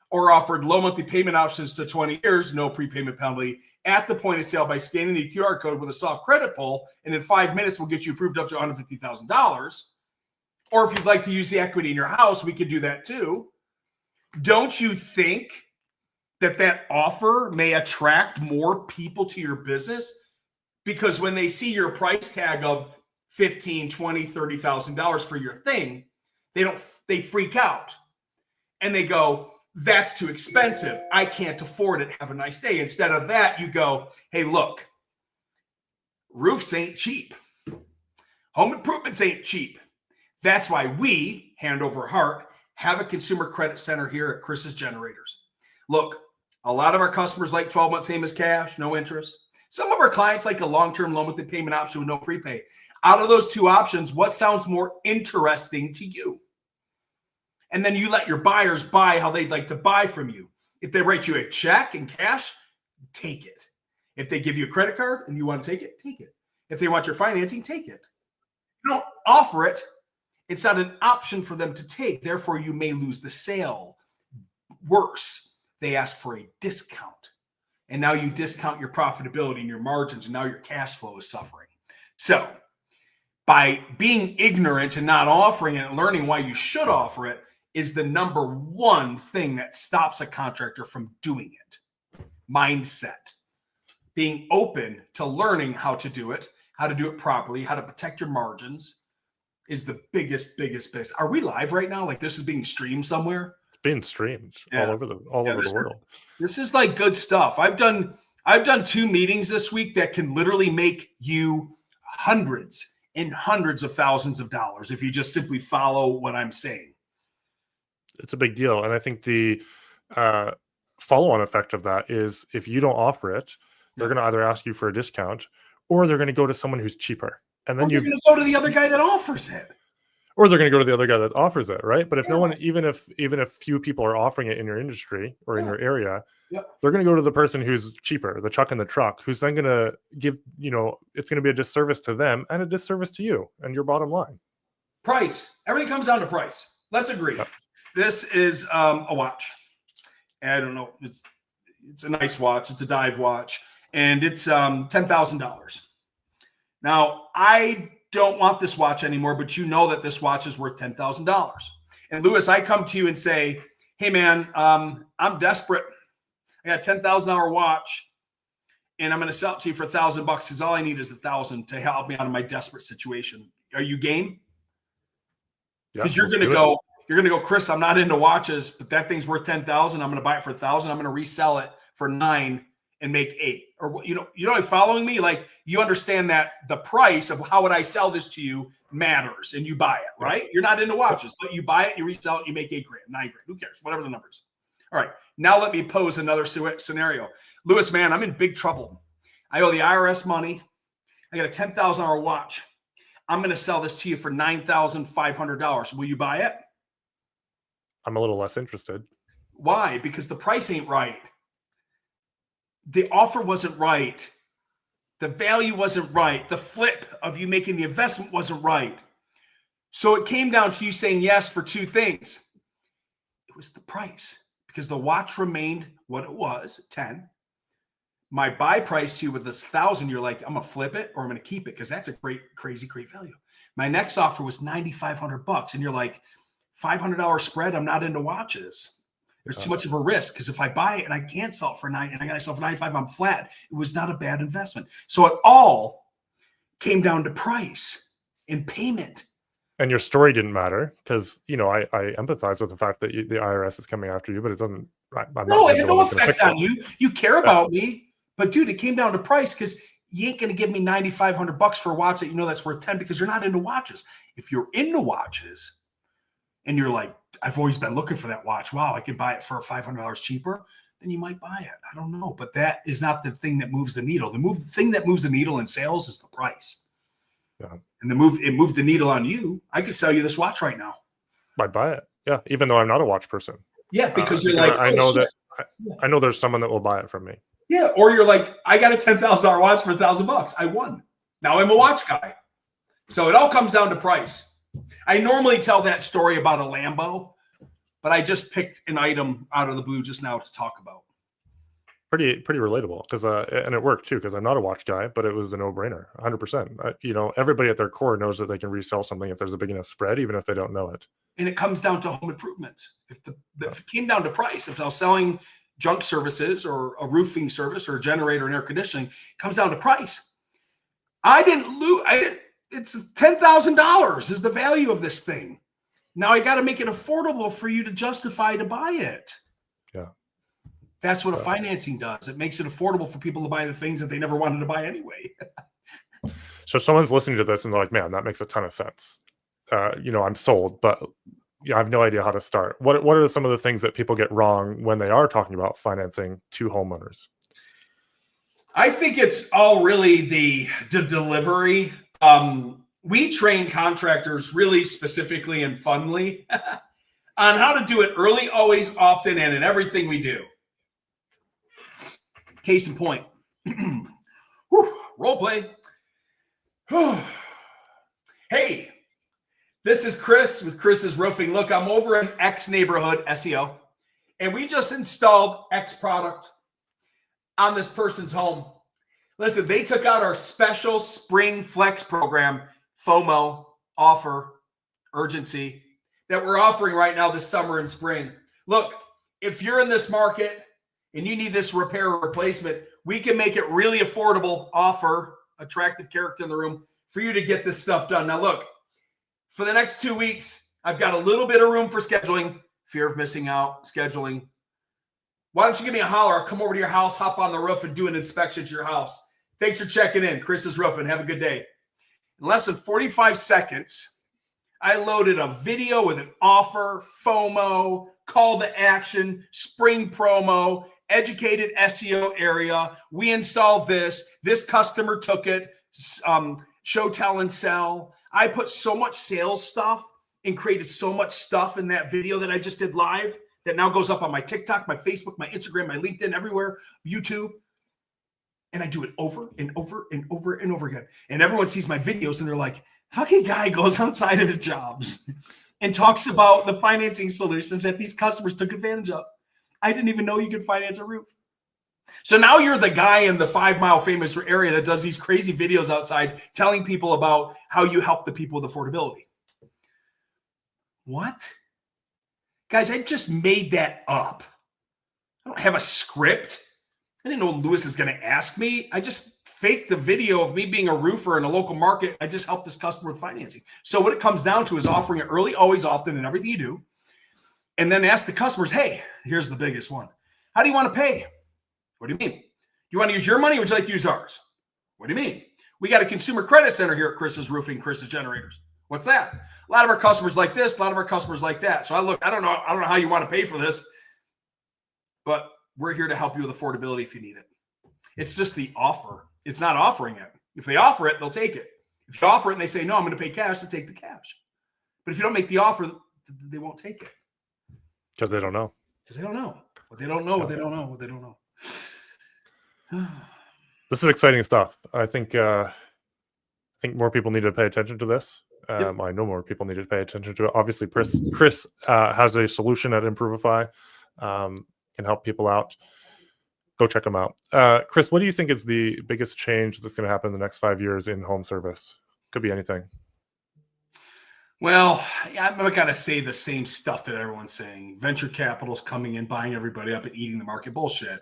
or offered low monthly payment options to 20 years, no prepayment penalty at the point of sale by scanning the QR code with a soft credit pull, and in 5 minutes we'll get you approved up to $150,000. Or if you'd like to use the equity in your house, we could do that too. Don't you think that offer may attract more people to your business? Because when they see your price tag of $15,000, $20,000, $30,000 for your thing, they freak out and they go, that's too expensive. I can't afford it. Have a nice day. Instead of that, you go, hey, look, roofs ain't cheap. Home improvements ain't cheap. That's why we, hand over heart, have a consumer credit center here at Chris's Generators. Look, a lot of our customers like 12 months, same as cash, no interest. Some of our clients like a long-term loan with the payment option with no prepay. Out of those two options, what sounds more interesting to you? And then you let your buyers buy how they'd like to buy from you. If they write you a check in cash, take it. If they give you a credit card and you want to take it, take it. If they want your financing, take it. You don't offer it. It's not an option for them to take. Therefore, you may lose the sale. Worse, they ask for a discount. And now you discount your profitability and your margins, and now your cash flow is suffering. So by being ignorant and not offering it and learning why you should offer it is the number one thing that stops a contractor from doing it. Mindset. Being open to learning how to do it properly, how to protect your margins is the biggest. Are we live right now? Like this is being streamed somewhere?
It's being streamed all over the world.
This is like good stuff. I've done 2 meetings this week that can literally make you hundreds and hundreds of thousands of dollars if you just simply follow what I'm saying.
It's a big deal. And I think the follow-on effect of that is if you don't offer it, they're going to either ask you for a discount or they're going to go to someone who's cheaper. And then you're going to
go to the other guy that offers it.
Or they're going to go to the other guy that offers it, right? But if no one, even if few people are offering it in your industry or in your area, they're going to go to the person who's cheaper, the chuck in the truck, who's then going to give, it's going to be a disservice to them and a disservice to you and your bottom line.
Price. Everything comes down to price. Let's agree. Yep. This is a watch. I don't know. It's a nice watch. It's a dive watch. And it's $10,000. Now, I don't want this watch anymore, but you know that this watch is worth $10,000. And Lewis, I come to you and say, hey man, I'm desperate. I got a $10,000 watch and I'm going to sell it to you for $1,000 because all I need is $1,000 to help me out of my desperate situation. Are you game? Because you're going to go, Chris, I'm not into watches, but that thing's worth $10,000. I'm going to buy it for $1,000. I'm going to resell it for $9,000 and make $8,000. Or you're following me? Like you understand that the price of how would I sell this to you matters, and you buy it, right? You're not into watches, but you buy it, you resell it, you make $8,000, $9,000. Who cares? Whatever the numbers. All right. Now let me pose another scenario. Lewis, man, I'm in big trouble. I owe the IRS money. I got a $10,000 watch. I'm going to sell this to you for $9,500. Will you buy it?
I'm a little less interested.
Why? Because the price ain't right. The offer wasn't right. The value wasn't right. The flip of you making the investment wasn't right. So it came down to you saying yes for 2 things. It was the price because the watch remained what it was, 10. My buy price to you with this 1,000, you're like, I'm going to flip it or I'm going to keep it because that's a crazy value. My next offer was $9,500 and you're like, $500 spread. I'm not into watches. There's too much of a risk because if I buy it and I can't sell it for $9 and I got myself for $95, I'm flat. It was not a bad investment. So it all came down to price and payment.
And your story didn't matter because I empathize with the fact that the IRS is coming after you, but it doesn't.
No, it had no effect on you. You care about me, but dude, it came down to price because you ain't going to give me $9,500 for a watch that you know that's worth 10 because you're not into watches. If you're into watches and you're like, I've always been looking for that watch. Wow, I can buy it for $500 cheaper. Then you might buy it. I don't know. But that is not the thing that moves the needle. The thing that moves the needle in sales is the price.
Yeah.
And it moved the needle on you. I could sell you this watch right now.
I'd buy it. Yeah. Even though I'm not a watch person.
Yeah. Because you're like,
I know that I know there's someone that will buy it from me.
Yeah. Or you're like, I got a $10,000 watch for $1,000. I won. Now I'm a watch guy. So it all comes down to price. I normally tell that story about a Lambo, but I just picked an item out of the blue just now to talk about.
Pretty relatable because and it worked too because I'm not a watch guy, but it was a no-brainer, 100%. Everybody at their core knows that they can resell something if there's a big enough spread, even if they don't know it.
And it comes down to home improvement. If it came down to price, if I was selling junk services or a roofing service or a generator and air conditioning, it comes down to price. I didn't lose. It's $10,000 is the value of this thing. Now I got to make it affordable for you to justify to buy it.
Yeah.
That's what a financing does. It makes it affordable for people to buy the things that they never wanted to buy anyway.
So someone's listening to this and they're like, man, that makes a ton of sense. I'm sold, but I have no idea how to start. What are some of the things that people get wrong when they are talking about financing to homeowners?
I think it's all really the delivery. We train contractors really specifically and funly on how to do it early, always, often, and in everything we do. Case in point. Role play. Hey, this is Chris with Chris's Roofing. Look, I'm over in X neighborhood, SEO, and we just installed X product on this person's home. Listen, they took out our special Spring Flex program, FOMO, offer, urgency, that we're offering right now this summer and spring. Look, if you're in this market and you need this repair or replacement, we can make it really affordable, offer, attractive character in the room for you to get this stuff done. Now, look, for the next 2 weeks, I've got a little bit of room for scheduling, fear of missing out, scheduling. Why don't you give me a holler? I'll come over to your house, hop on the roof, and do an inspection to your house. Thanks for checking in. Chris's Roofing. Have a good day. In less than 45 seconds, I loaded a video with an offer, FOMO, call to action, spring promo, educated SEO area. We installed this. This customer took it. Show, tell, and sell. I put so much sales stuff and created so much stuff in that video that I just did live that now goes up on my TikTok, my Facebook, my Instagram, my LinkedIn, everywhere, YouTube. And I do it over and over and over and over again. And everyone sees my videos and they're like, fucking guy goes outside of his jobs and talks about the financing solutions that these customers took advantage of. I didn't even know you could finance a roof. So now you're the guy in the 5 Mile famous area that does these crazy videos outside telling people about how you help the people with affordability. What? Guys, I just made that up. I don't have a script. I didn't know Lewis is going to ask me. I just faked the video of me being a roofer in a local market. I just helped this customer with financing. So what it comes down to is offering it early, always, often, in everything you do. And then ask the customers, hey, here's the biggest one. How do you want to pay? What do you mean? Do you want to use your money or would you like to use ours? What do you mean? We got a consumer credit center here at Chris's Roofing, Chris's Generators. What's that? A lot of our customers like this, a lot of our customers like that. So I don't know how you want to pay for this, but we're here to help you with affordability if you need it. It's just the offer. It's not offering it. If they offer it, they'll take it. If you offer it and they say, no, I'm going to pay cash, they'll take the cash. But if you don't make the offer, they won't take it.
Because they don't know.
Because they don't know. What they don't know, what they don't know, what they don't know.
This is exciting stuff. I think more people need to pay attention to this.
Yep.
I know more people need to pay attention to it. Obviously, Chris has a solution at Improvify, can help people out. Go check them out. Chris, what do you think is the biggest change that's going to happen in the next 5 years in home service? Could be anything.
Well, I'm not going to say the same stuff that everyone's saying. Venture capital's coming in, buying everybody up and eating the market. Bullshit.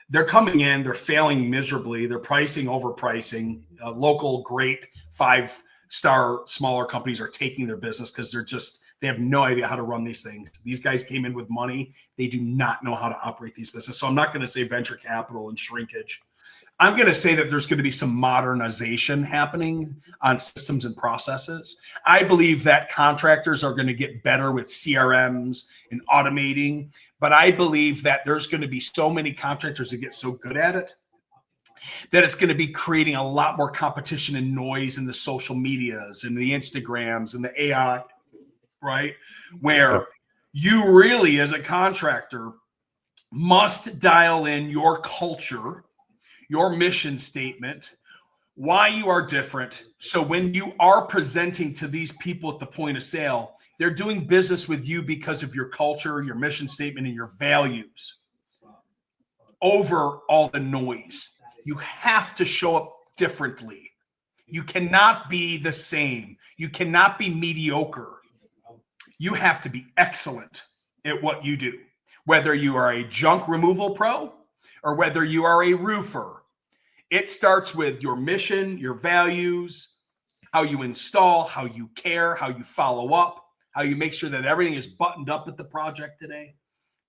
They're coming in. They're failing miserably. They're pricing, overpricing. Local great 5-star smaller companies are taking their business because they have no idea how to run these things. These guys came in with money. They do not know how to operate these businesses. So I'm not going to say venture capital and shrinkage. I'm going to say that there's going to be some modernization happening on systems and processes. I believe that contractors are going to get better with CRMs and automating, but I believe that there's going to be so many contractors that get so good at it that it's going to be creating a lot more competition and noise in the social medias and the Instagrams and the AI, right? Where you really, as a contractor, must dial in your culture, your mission statement, why you are different. So when you are presenting to these people at the point of sale, they're doing business with you because of your culture, your mission statement, and your values over all the noise. You have to show up differently. You cannot be the same. You cannot be mediocre. You have to be excellent at what you do, whether you are a junk removal pro or whether you are a roofer. It starts with your mission, your values, how you install, how you care, how you follow up, how you make sure that everything is buttoned up at the project today.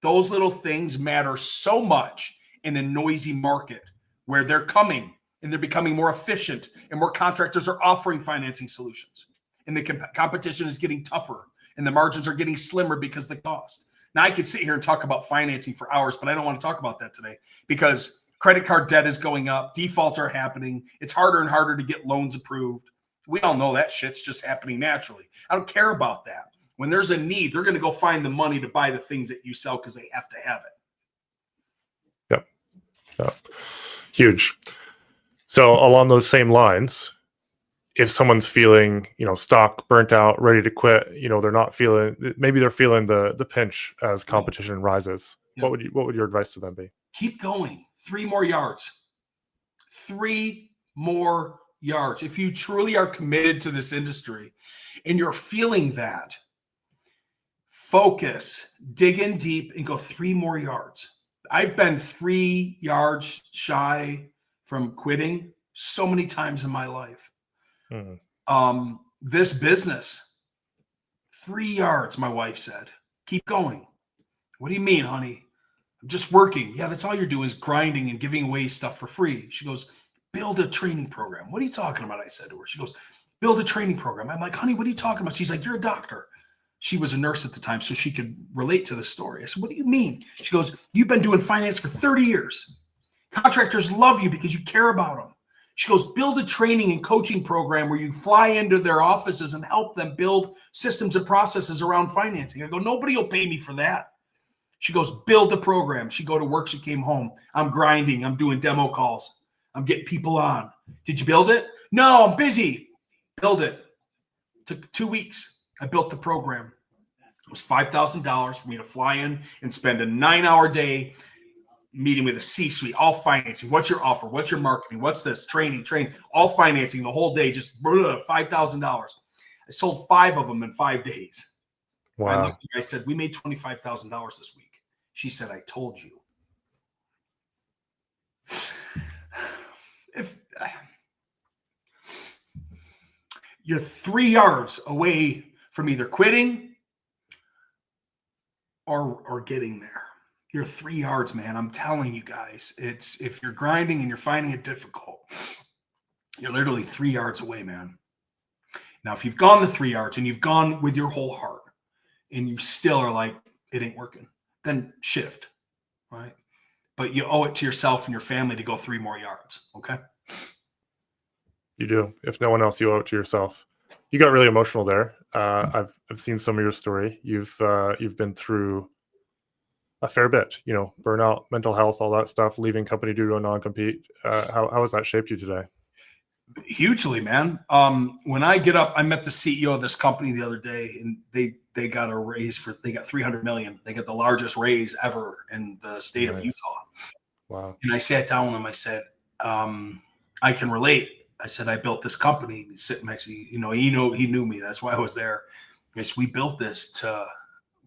Those little things matter so much in a noisy market where they're coming and they're becoming more efficient and more contractors are offering financing solutions. And the competition is getting tougher and the margins are getting slimmer because of the cost. Now, I could sit here and talk about financing for hours, but I don't want to talk about that today because credit card debt is going up. Defaults are happening. It's harder and harder to get loans approved. We all know that shit's just happening naturally. I don't care about that. When there's a need, they're going to go find the money to buy the things that you sell because they have to have it.
Yep. Huge. So along those same lines, if someone's feeling, stuck, burnt out, ready to quit, they're not feeling, maybe they're feeling the pinch as competition rises. What would your advice to them be?
Keep going. 3 more yards. 3 more yards. If you truly are committed to this industry and you're feeling that, focus, dig in deep and go 3 more yards. I've been 3 yards shy from quitting so many times in my life. This business, 3 yards, my wife said, keep going. What do you mean, honey? I'm just working. Yeah, that's all you're doing is grinding and giving away stuff for free. She goes, build a training program. What are you talking about? I said to her. She goes, build a training program. I'm like, honey, what are you talking about? She's like, you're a doctor. She was a nurse at the time, so she could relate to the story. I said, what do you mean? She goes, you've been doing finance for 30 years. Contractors love you because you care about them. She goes, build a training and coaching program where you fly into their offices and help them build systems and processes around financing. I go, nobody will pay me for that. She goes, build the program. She go to work. She came home. I'm grinding. I'm doing demo calls. I'm getting people on. Did you build it? No, I'm busy. Build it. Took 2 weeks. I built the program. It was $5,000 for me to fly in and spend a 9-hour day meeting with a C-suite, all financing. What's your offer? What's your marketing? What's this? Training, all financing the whole day, just $5,000. I sold 5 of them in 5 days.
Wow.
I said, we made $25,000 this week. She said, I told you. If you're 3 yards away from either quitting or getting there. You're 3 yards, man. I'm telling you guys, it's if you're grinding and you're finding it difficult, you're literally 3 yards away, man. Now, if you've gone the 3 yards and you've gone with your whole heart and you still are like, it ain't working, then shift, right? But you owe it to yourself and your family to go 3 more yards, okay?
You do. If no one else, you owe it to yourself. You got really emotional there. I've seen some of your story. You've been through a fair bit, burnout, mental health, all that stuff, leaving company due to a non-compete. How has that shaped you today?
Hugely, man. When I get up, I met the CEO of this company the other day, and they got a raise they got $300 million. They got the largest raise ever in the state of Utah.
Wow.
And I sat down with him. I said, I can relate. I said, I built this company. He's sitting next to he knew me. That's why I was there. I said, we built this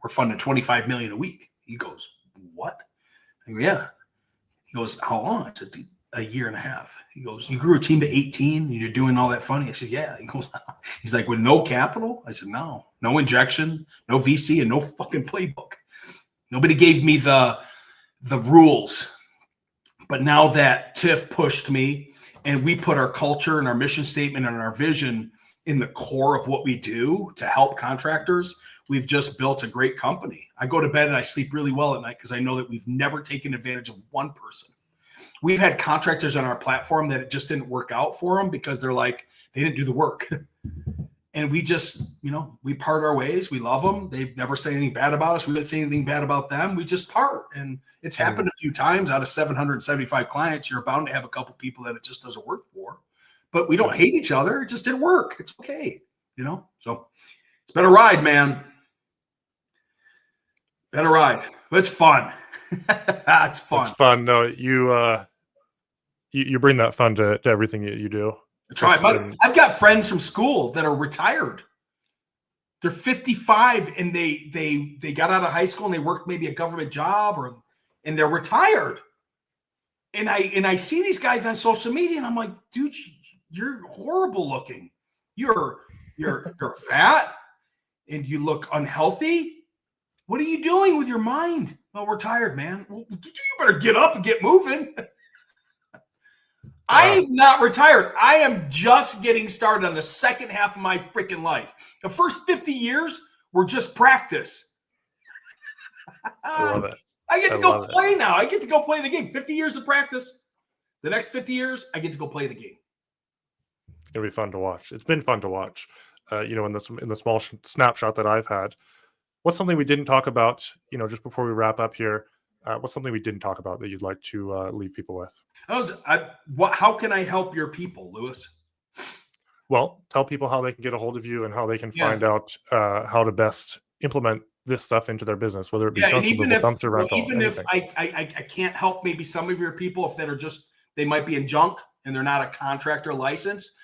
we're funding $25 million a week. He goes, what? I go, yeah. He goes, how long? I said, a year and a half. He goes, you grew a team to 18 and you're doing all that funding? I said, yeah. He goes, he's like, with no capital? I said, no injection, no VC, and no fucking playbook. Nobody gave me the rules. But now that Tiff pushed me and we put our culture and our mission statement and our vision in the core of what we do to help contractors, we've just built a great company. I go to bed and I sleep really well at night because I know that we've never taken advantage of one person. We've had contractors on our platform that it just didn't work out for them because they're like, they didn't do the work. And we just, we part our ways. We love them. They've never said anything bad about us. We didn't say anything bad about them. We just part. And it's happened a few times. Out of 775 clients, you're bound to have a couple people that it just doesn't work for. But we don't hate each other. It just didn't work. It's okay. So it's been a ride, man. Been a ride. But it's fun. It's fun.
It's fun. No, you bring that fun to everything that you do.
That's right. But I've got friends from school that are retired. They're 55 and they got out of high school and they worked maybe a government job and they're retired. And I see these guys on social media and I'm like, dude, you're horrible looking. You're fat and you look unhealthy. What are you doing with your mind? Well, we're tired, man. Well, you better get up and get moving. I am not retired. I am just getting started on the second half of my freaking life. The first 50 years were just practice.
I love it.
I get to go play now. I get to go play the game. 50 years of practice. The next 50 years, I get to go play the game.
It's going to be fun to watch. It's been fun to watch. In the small snapshot that I've had. What's something we didn't talk about, just before we wrap up here? What's something we didn't talk about that you'd like to leave people with?
How can I help your people, Lewis?
Well, tell people how they can get a hold of you and how they can find out how to best implement this stuff into their business, whether it be dumpster rental.
Even if I can't help maybe some of your people if that are just, they might be in junk and they're not a contractor license.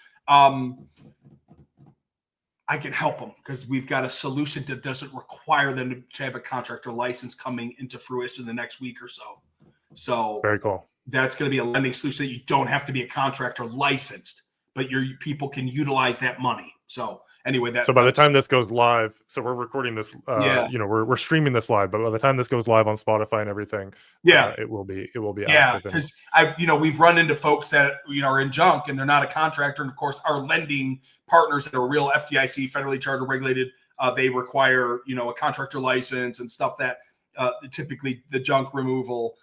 I can help them because we've got a solution that doesn't require them to have a contractor license coming into fruition the next week or so. So
very cool.
That's going to be a lending solution that you don't have to be a contractor licensed, but your people can utilize that money. So anyway,
so by the time this goes live, so we're recording this, we're streaming this live, but by the time this goes live on Spotify and everything, it will be
active. Because we've run into folks that are in junk and they're not a contractor, and of course our lending partners that are real FDIC federally chartered regulated, they require a contractor license and stuff that typically the junk removal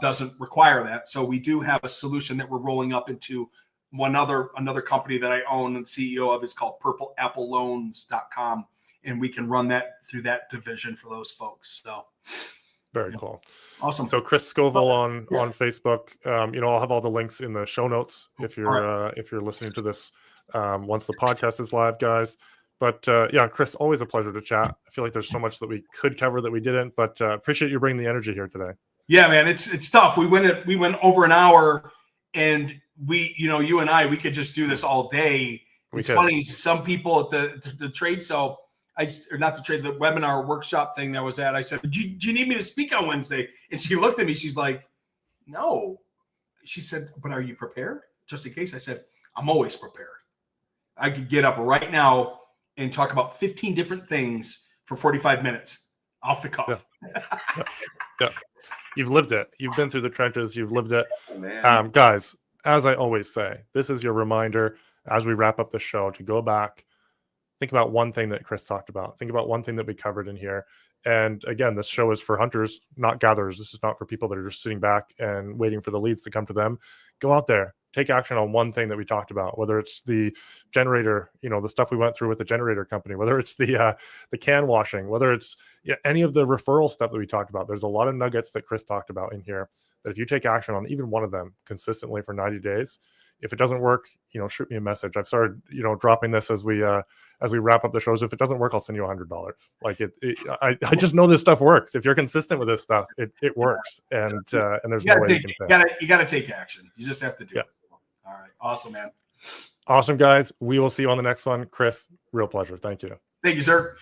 doesn't require that. So we do have a solution that we're rolling up into another company that I own and CEO of is called purpleappleloans.com. And we can run that through that division for those folks. So
very cool.
Awesome.
So Chris Scoville on Facebook, I'll have all the links in the show notes if you're listening to this once the podcast is live, guys. But Chris, always a pleasure to chat. I feel like there's so much that we could cover that we didn't, but appreciate you bringing the energy here today. Yeah, man, it's tough. We went over an hour, and you and I, we could just do this all day. It's funny. Some people at the trade show, the webinar workshop thing that was at, I said, do you need me to speak on Wednesday? And she looked at me. She's like, no. She said, but are you prepared? Just in case. I said, I'm always prepared. I could get up right now and talk about 15 different things for 45 minutes off the cuff. Yeah. You've lived it. You've been through the trenches. You've lived it.
Oh, man.
Guys, as I always say, this is your reminder as we wrap up the show to go back, think about one thing that Chris talked about. Think about one thing that we covered in here. And again, this show is for hunters, not gatherers. This is not for people that are just sitting back and waiting for the leads to come to them. Go out there, take action on one thing that we talked about, whether it's the generator, the stuff we went through with the generator company, whether it's the can washing, whether it's any of the referral stuff that we talked about. There's a lot of nuggets that Chris talked about in here that if you take action on even one of them consistently for 90 days, if it doesn't work, shoot me a message. I've started, dropping this as we wrap up the shows. If it doesn't work, I'll send you $100. Like I just know this stuff works. If you're consistent with this stuff, it works. And there's no way you can fail.
You got to take action. You just have to do it. All right. Awesome, man.
Awesome, guys. We will see you on the next one. Chris, real pleasure. Thank you.
Thank you, sir.